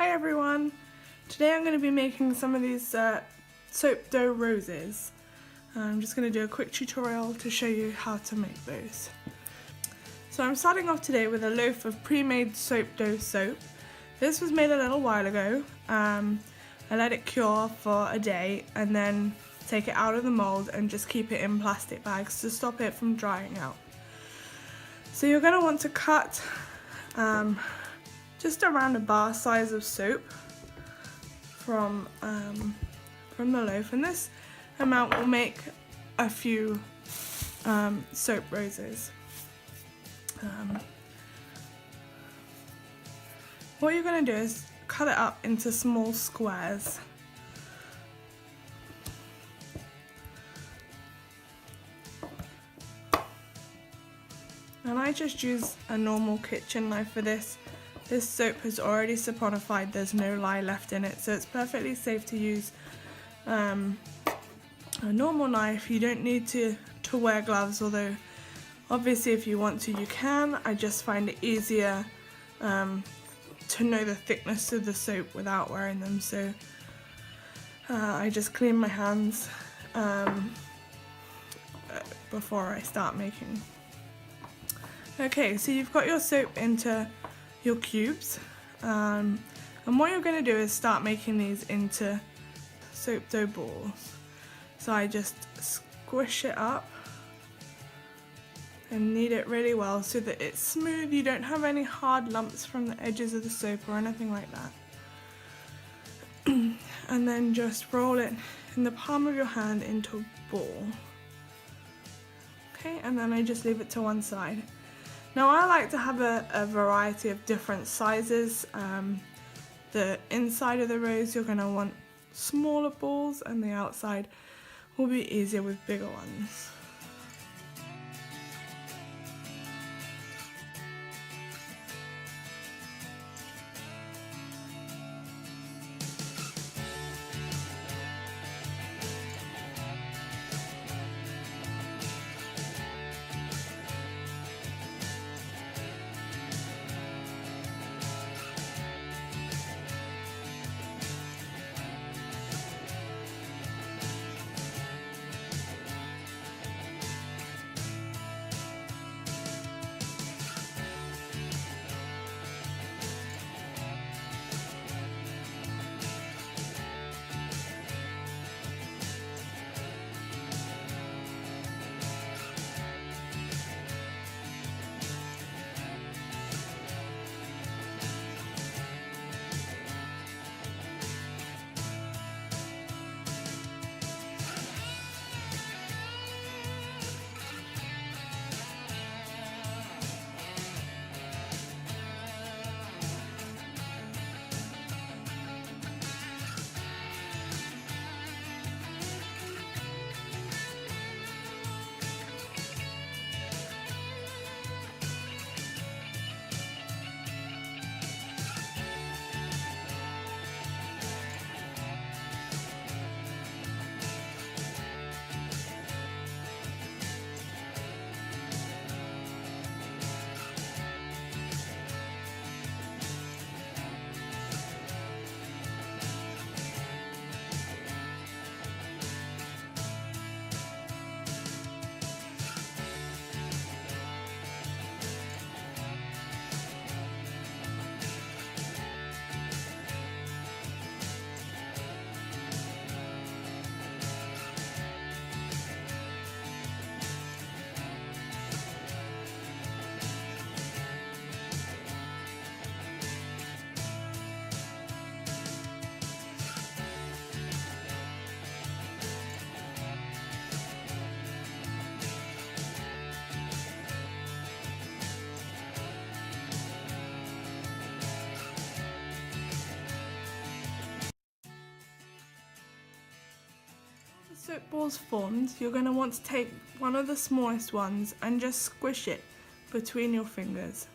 Hi everyone! Today I'm going to be making some of these soap dough roses. I'm just going to do a quick tutorial to show you how to make those. So I'm starting off today with a loaf of pre-made soap dough soap. This was made a little while ago. I let it cure for a day and then take it out of the mold and just keep it in plastic bags to stop it from drying out. So you're going to want to cut just around a bar size of soap from the loaf, and this amount will make a few soap roses. What you're going to do is cut it up into small squares. And I just use a normal kitchen knife for this. This soap has already saponified, there's no lye left in it, so it's perfectly safe to use a normal knife. You don't need to wear gloves, although obviously if you want to you can. I just find it easier to know the thickness of the soap without wearing them, so I just clean my hands before I start making. Okay, so you've got your soap into your cubes, and what you're going to do is start making these into soap dough balls. So I just squish it up and knead it really well so that it's smooth. You don't have any hard lumps from the edges of the soap or anything like that. And then just roll it in the palm of your hand into a ball. Okay, and then I just leave it to one side. Now I like to have a variety of different sizes. The inside of the rose you're going to want smaller balls, and the outside will be easier with bigger ones. Soap balls formed, you're going to want to take one of the smallest ones and just squish it between your fingers.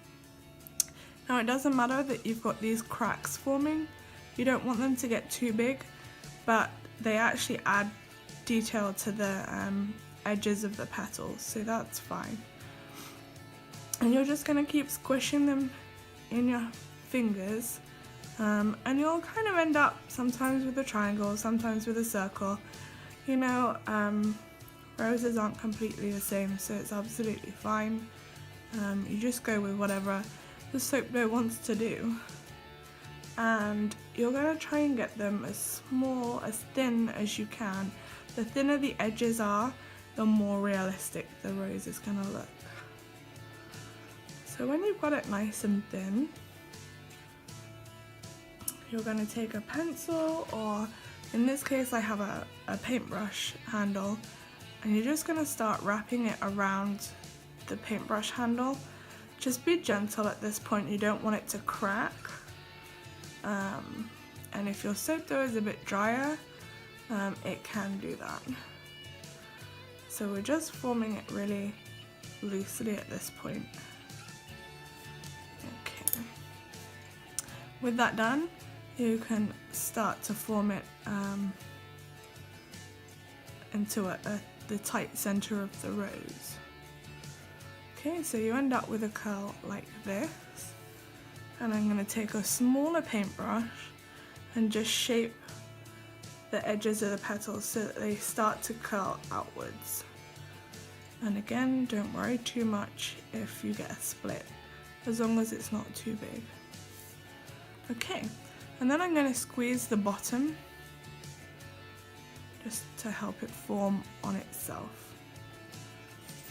Now it doesn't matter that you've got these cracks forming, you don't want them to get too big, but they actually add detail to the edges of the petals, so that's fine. And you're just going to keep squishing them in your fingers And you'll kind of end up sometimes with a triangle, sometimes with a circle. You know, roses aren't completely the same, so it's absolutely fine. You just go with whatever the soap dough wants to do. And you're going to try and get them as small, as thin as you can. The thinner the edges are, the more realistic the rose is going to look. So when you've got it nice and thin, you're going to take a pencil, or in this case I have a paintbrush handle, and you're just going to start wrapping it around the paintbrush handle. Just be gentle at this point, you don't want it to crack. And if your soap dough is a bit drier, it can do that. So we're just forming it really loosely at this point. Okay. With that done, you can start to form it into the tight center of the rose. Okay, so you end up with a curl like this. And I'm going to take a smaller paintbrush and just shape the edges of the petals so that they start to curl outwards. And again, don't worry too much if you get a split, as long as it's not too big. Okay, and then I'm going to squeeze the bottom just to help it form on itself.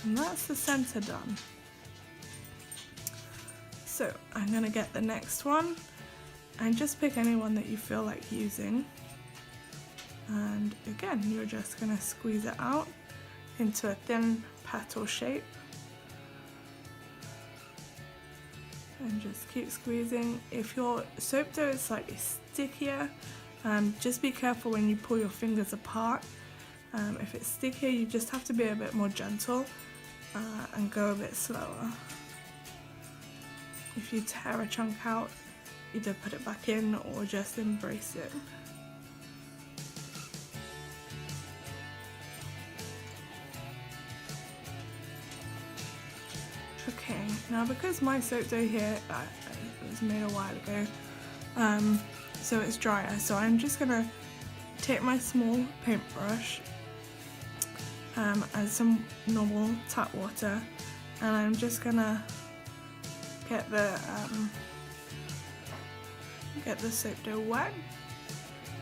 And that's the center done. So I'm going to get the next one and just pick any one that you feel like using. And again, you're just going to squeeze it out into a thin petal shape. And just keep squeezing. If your soap dough is slightly stickier, just be careful when you pull your fingers apart. If it's stickier, you just have to be a bit more gentle and go a bit slower. If you tear a chunk out, either put it back in or just embrace it. Okay, now because my soap dough here it was made a while ago, so it's drier, so I'm just gonna take my small paintbrush and some normal tap water, and I'm just gonna get the soap dough wet,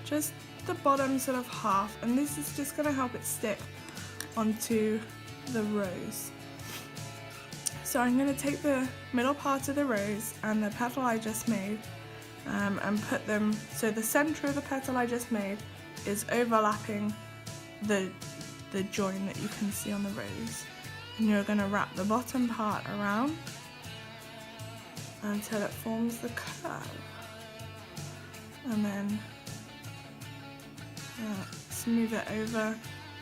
just the bottom sort of half, and this is just going to help it stick onto the rose. So I'm going to take the middle part of the rose and the petal I just made and put them, so the center of the petal I just made is overlapping the join that you can see on the rose, and you're going to wrap the bottom part around until it forms the curve, and then smooth it over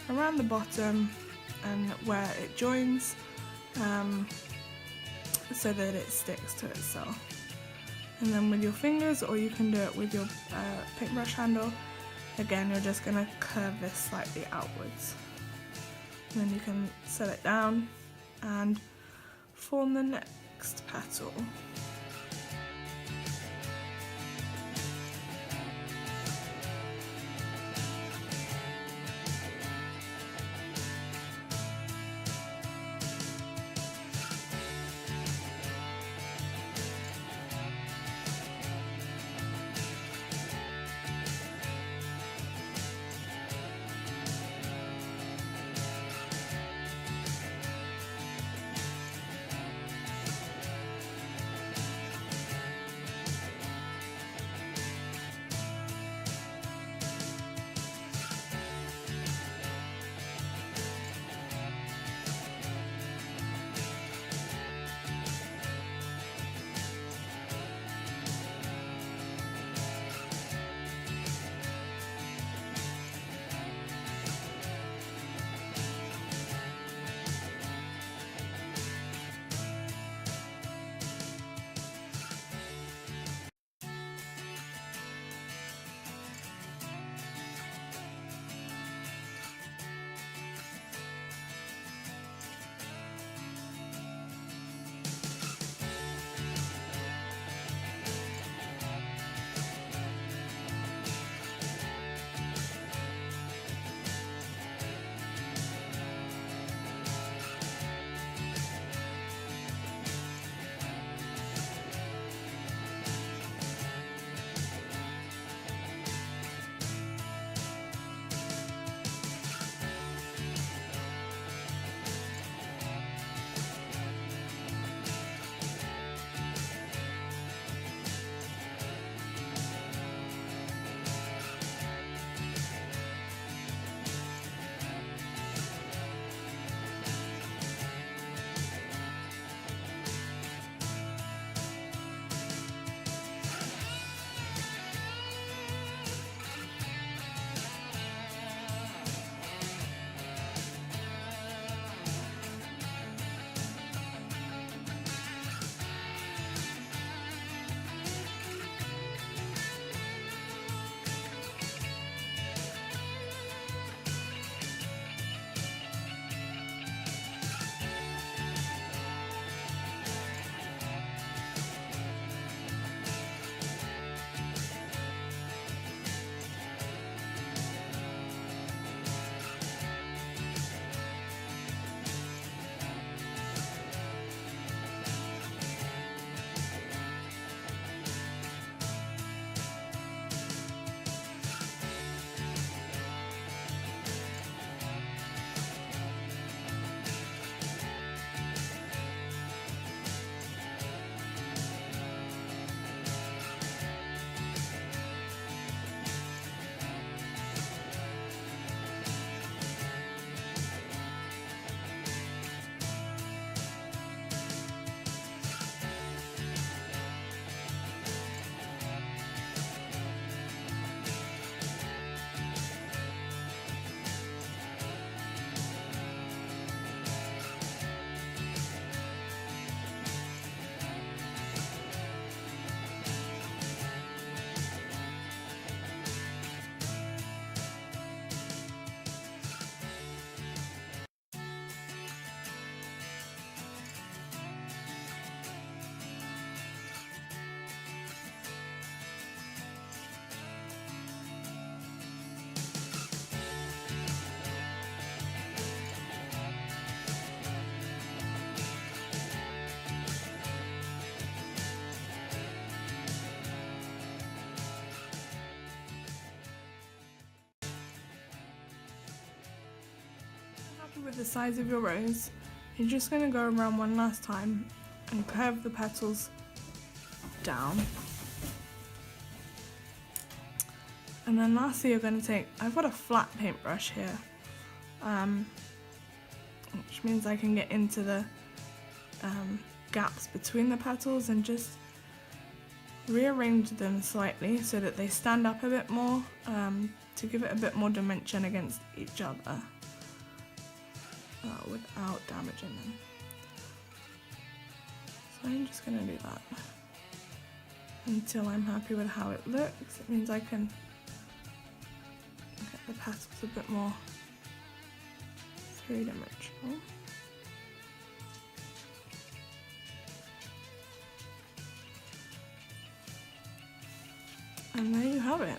around the bottom and where it joins, so that it sticks to itself. And then with your fingers, or you can do it with your paintbrush handle, again you're just going to curve this slightly outwards, and then you can set it down and form the next petal. with the size of your rose, you're just going to go around one last time and curve the petals down. And then lastly, you're going to take, I've got a flat paintbrush here, which means I can get into the gaps between the petals and just rearrange them slightly so that they stand up a bit more, to give it a bit more dimension against each other without damaging them. So I'm just going to do that until I'm happy with how it looks. It means I can get the petals a bit more three-dimensional. And there you have it.